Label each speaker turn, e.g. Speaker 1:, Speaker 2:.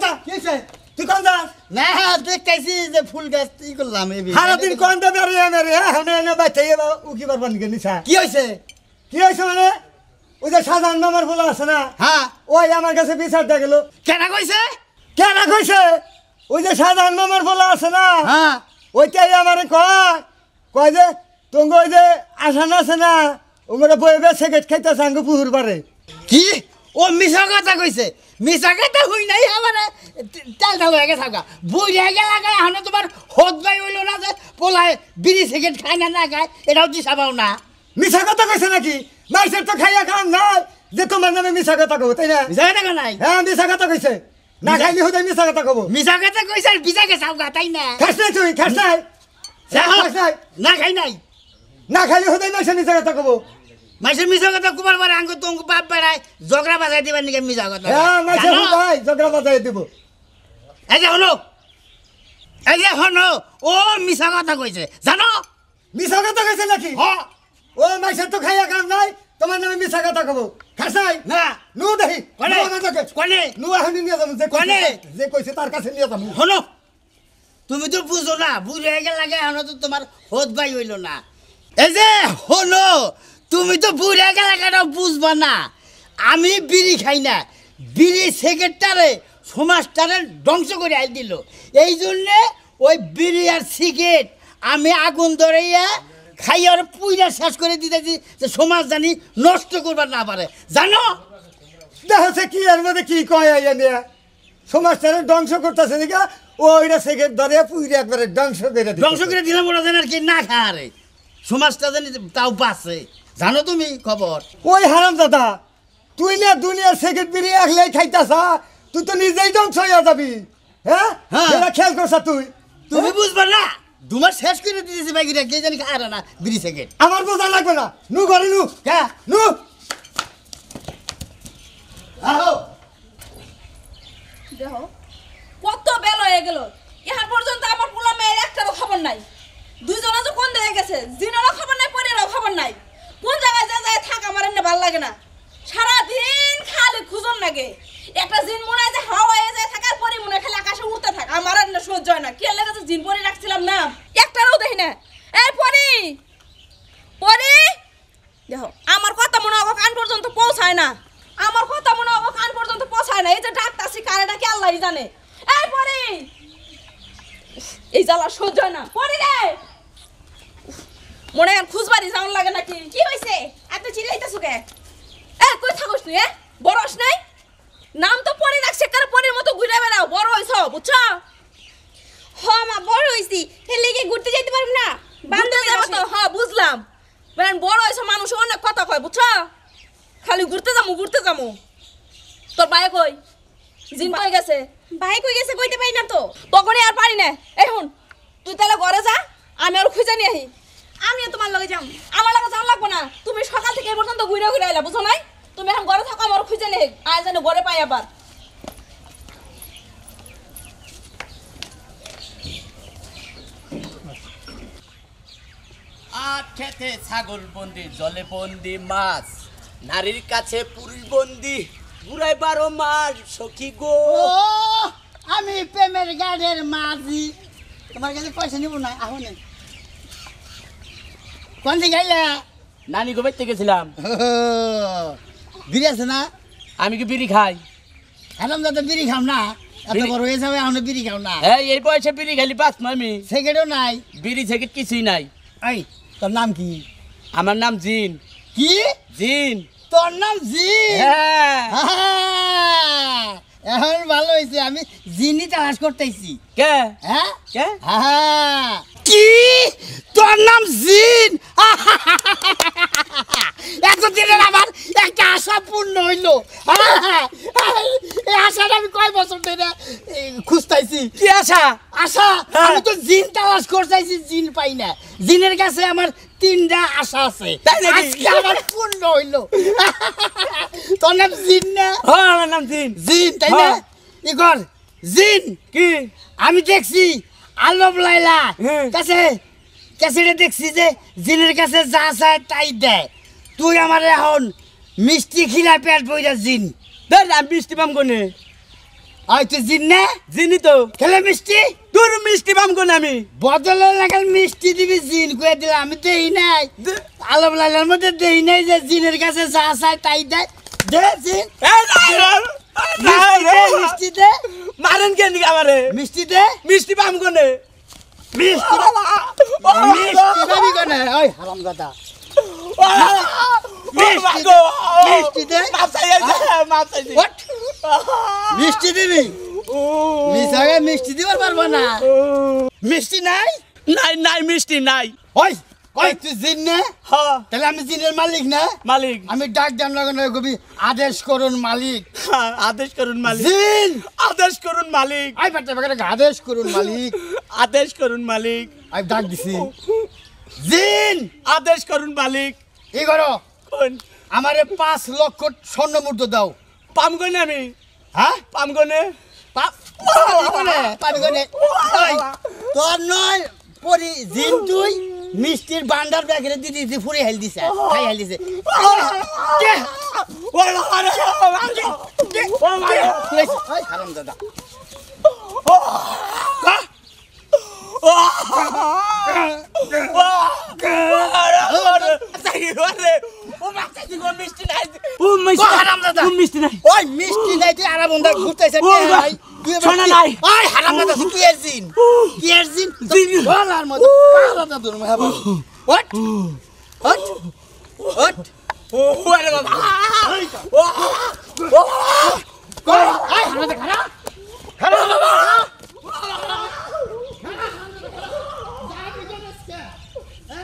Speaker 1: কথা
Speaker 2: কি হইছে
Speaker 1: তুই কোন যাস
Speaker 2: না দেখতেছি যে ফুল গাছ ই করলাম এই
Speaker 1: সারা দিন কোন দে বেরিয়ে এনে রে হনে এনে বাইতে উকি পারবা নাকি নিছা
Speaker 2: কি হইছে
Speaker 1: কি হইছে মানে ওই যে সাজান নামার ফুল আছে না
Speaker 2: হ্যাঁ
Speaker 1: ওই আমার কাছে বিচার দে গেল
Speaker 2: কেন কইছে
Speaker 1: কেন কইছে ওই যে সাজান নামার ফুল আছে না
Speaker 2: হ্যাঁ
Speaker 1: ওইটাই আমারে কয় যে তোঙ্গ ওই যে আসান আছে না ওমরে বইবে সিগারেট খাইতে সাঙ্গ পুহুর পারে
Speaker 2: কি ও মিছা কথা কইছে মিছা কথা হই নাই আমারে টালটা হয়ে গেছে থাকা বই হয়ে গেল এখন তোমার হদ ভাই হইল না যে পোলায় বিড়ি সিগারেট খায় না খায় এটাও দিশা পাও না
Speaker 1: মিছা কথা কইছে নাকি মাইসের তো খাইয়া খান নাই যে তোমার নামে মিছা কথা কব তাই না
Speaker 2: মিছা কথা নাই
Speaker 1: হ্যাঁ মিছা কথা কইছে না খাইলে হতে মিছা কথা কব
Speaker 2: মিছা কথা কইছে আর বিজা গেছে গা তাই না
Speaker 1: খাস নাই তুই খাস নাই খাস নাই
Speaker 2: না খাই নাই
Speaker 1: না খাইলে হতে মাইসে মিছা কথা কব
Speaker 2: মাইসের মিছা কথা কুমার বারে আঙ্গ তো বাপ বেড়ায় ঝগড়া বাজাই দিবার নিকে মিছা কথা
Speaker 1: হ্যাঁ মাইসে ভাই ঝগড়া বাজাই দিব
Speaker 2: এই যে হনো ও মিছা কথা কইছে জানো
Speaker 1: মিছা কথা কইছে নাকি
Speaker 2: হ্যাঁ
Speaker 1: ও মাইসের তো খাইয়া খান নাই তোমার নামে মিছা কথা কব খাস নাই
Speaker 2: না
Speaker 1: নু দেখি
Speaker 2: কোনে কোনে
Speaker 1: নু এখন নিয়ে যাবো
Speaker 2: কোনে
Speaker 1: যে কইছে তার কাছে নিয়ে যাবো
Speaker 2: হনো তুমি তো বুঝো না বুঝে গেল লাগে এখন তো তোমার হদ ভাই হইল না এই যে হনো তুমি তো বুড়ে গেল কেন বুঝবা না আমি বিড়ি খাই না বিড়ি সিগারেটটারে সমাজটারে ধ্বংস করে আই দিল এই জন্যে ওই বিড়ি আর সিগারেট আমি আগুন ধরাইয়া খাইয়া আর পুইরা শেষ করে দিতেছি যে সমাজ জানি নষ্ট করবার না পারে জানো
Speaker 1: দেখছে কি এর মধ্যে কি কয় আইয়া নিয়ে সমাজটারে ধ্বংস করতেছে দিকে ওইটা সেকেন্ড ধরে পুইরে একবারে ধ্বংস করে দিল
Speaker 2: ধ্বংস করে দিলাম ওরা যেন আর কি না খায় সমাজটা জানি তাও বাঁচে জানো তুমি খবর
Speaker 1: ওই হারাম দাদা তুই না দুনিয়ার সেকেন্ড বিড়ি একলাই খাইতাছা তুই তো নিজেই ধ্বংস হইয়া যাবি হ্যাঁ
Speaker 2: হ্যাঁ।
Speaker 1: এটা খেয়াল করছা তুই
Speaker 2: তুমি বুঝবা না তোমার শেষ করে দিতেছি বাইকিটা কে জানি খায় না বিড়ি সেকেন্ড
Speaker 1: আমার বোঝা লাগবে না নু ঘরে নু
Speaker 2: হ্যাঁ
Speaker 1: নু
Speaker 2: আহো
Speaker 3: দেখো কত বেল হয়ে গেল এখন পর্যন্ত আমার পোলা মেয়ের একটারও খবর নাই দুইজনে যে কোন দিকে গেছে জিনেরও খবর নাই পরেরও খবর নাই কোন জায়গায় যায় থাক আমার এমনি ভালো লাগে না সারাদিন খালি খুঁজন লাগে একটা জিন মনে হয় যে হাওয়া হয়ে যায় থাকার পরে মনে হয় খালি আকাশে উড়তে থাকে আমার আর না সহ্য হয় না কি লাগে যে জিন পরে রাখছিলাম না একটারও দেখি না এই পরি পরি দেখো আমার কথা মনে হয় কান পর্যন্ত পৌঁছায় না আমার কথা মনে হয় কান পর্যন্ত পৌঁছায় না এই যে ডাক্তারছি কারেটা কি আল্লাহই জানে এই পরি এই জ্বালা সহ্য হয় না পরি রে মনে হয় খুঁজবারি যাওয়ার লাগে নাকি কি হয়েছে এত চিল্লাইতেছো কে কই থাকস তুই বড়স নাই নাম তো পরি রাখছে কার পরির মতো ঘুরে বেড়াও বড় হইছো বুঝছো
Speaker 4: মা বড় হইছি হেলে কি ঘুরতে যাইতে পারব না
Speaker 3: বান্ধব যাবো তো হ্যাঁ বুঝলাম বেন বড় হইছো মানুষ অনেক কথা কয় বুঝছো খালি ঘুরতে যামু তোর ভাই কই জিন কই গেছে
Speaker 4: ভাই কই গেছে কইতে পাই না তো
Speaker 3: তখনই আর পারি না এই হুন তুই তাহলে ঘরে যা আমি আর খুঁজে নিয়ে আহি
Speaker 4: আমিও তোমার লগে যাম
Speaker 3: আমার লাগে যাওয়া লাগবো না তুমি সকাল থেকে এই পর্যন্ত ঘুরে ঘুরে আইলা বুঝো নাই তুমি এখন ঘরে থাকো আমার খুঁজে নিয়ে আয় যেন ঘরে পাই আবার
Speaker 5: খেতে ছাগল বন্দি জলে বন্দি মাছ নারীর কাছে পুরুষ বন্দি বুড়াই 12 মাস সখী গো
Speaker 2: ও আমি প্রেমের গাড়ির মাঝি তোমার কাছে পয়সা নিব না আহ নেই কোন দিকে গাইলা
Speaker 5: নানি গো বাইতে গেছিলাম
Speaker 2: বিড়ি আছে না
Speaker 5: আমি কি বিড়ি খাই
Speaker 2: এখন যাতে বিড়ি খাও না এত বড় হয়ে যাবে এখন বিড়ি খাও না
Speaker 5: এই বয়সে বিড়ি খালি পাস না আমি
Speaker 2: সেকেন্ডও নাই
Speaker 5: বিড়ি সেকেন্ড কিছুই নাই
Speaker 2: এই তোর নাম কি
Speaker 5: আমার নাম জিন
Speaker 2: কি
Speaker 5: জিন
Speaker 2: তোর নাম জিন
Speaker 5: হ্যাঁ
Speaker 2: এখন ভালো হয়েছে আমি জিনি তালাশ করতেছি
Speaker 5: কে
Speaker 2: হ্যাঁ
Speaker 5: কে
Speaker 2: কি তোর নাম জিন এতদিনের আমার একটা আশা পূর্ণ হইল এই আশাটা আমি কয় বছর ধরে খুঁজতেছি
Speaker 5: কি আশা
Speaker 2: আশা আমি তো জিন তালাশ করতেছি জিন পাই না জিনের কাছে আমার 3টা আশা আছে আজকে আমার পূর্ণ হইল তোর নাম জিন না
Speaker 5: হ্যাঁ আমার নাম জিন
Speaker 2: জিন তাই না ইগর জিন
Speaker 5: কি
Speaker 2: আমি দেখছি আলম লাইলা
Speaker 5: হ্যাঁ।
Speaker 2: কাছে কাছেটা দেখছি যে জিনের কাছে যা চায় তাই দেয় তুই আমার এখন মিষ্টি খিলা পেট বইরা জিন
Speaker 5: দেখ আমি বৃষ্টি পাম কোনে
Speaker 2: আই তুই জিন না
Speaker 5: জিনি তো
Speaker 2: খেলে মিষ্টি
Speaker 5: তোর মিষ্টি পাম কোন আমি
Speaker 2: বদলে লাগাল মিষ্টি দিবি জিন কয়ে দিলে আমি দেই নাই আলম লাইলার মধ্যে দেই নাই যে জিনের কাছে যা চাই তাই দেয় দে জিন মিষ্টি দে
Speaker 5: মারেন কেন আমারে
Speaker 2: মিষ্টি দে
Speaker 5: মিষ্টি পাম কোনে
Speaker 2: মিষ্টি মিষ্টি দিবি কোনে ওই হারামজাদা মিষ্টি দে ওঠ মিষ্টি দিবি মিশাগে মিষ্টি দিবার পারবো না মিষ্টি নাই
Speaker 5: নাই নাই মিষ্টি নাই
Speaker 2: ওই ওই তুই জিন না
Speaker 5: হ্যাঁ
Speaker 2: তাহলে আমি জিনের মালিক না
Speaker 5: মালিক
Speaker 2: আমি ডাক দাম লাগানো কবি আদেশ করুন মালিক
Speaker 5: আদেশ করুন মালিক
Speaker 2: জিন
Speaker 5: আদেশ করুন মালিক
Speaker 2: আই বাচ্চা বাচ্চা আদেশ করুন মালিক
Speaker 5: আদেশ করুন মালিক
Speaker 2: আই ডাক দিছি জিন
Speaker 5: আদেশ করুন মালিক
Speaker 2: কি করো
Speaker 5: কোন
Speaker 2: আমারে 5 লক্ষ স্বর্ণ মুদ্রা দাও
Speaker 5: পাম কোনে আমি
Speaker 2: হ্যাঁ
Speaker 5: পাম কোনে
Speaker 2: পাবি কোনে তোর নয় পরি জিন তুই মিষ্টির বান্ডার ব্যাগরে দিদি দিদি ফুরে হেল দিছে খাই হেল দিছে হারাম দাদা
Speaker 5: মিষ্টি নাই
Speaker 2: ওই মিষ্টি নাই তুই আরাম বন্ধা ঘুরতেছে নাই
Speaker 5: শোনা নাই
Speaker 2: ওই হারাম দাদা কি এর জিন কি এর জিন বলার মত পালাটা দূর মে হবে ওট ওট ওট
Speaker 5: ওরে বাবা
Speaker 2: ওই হারাম দাদা খারাপ খারাপ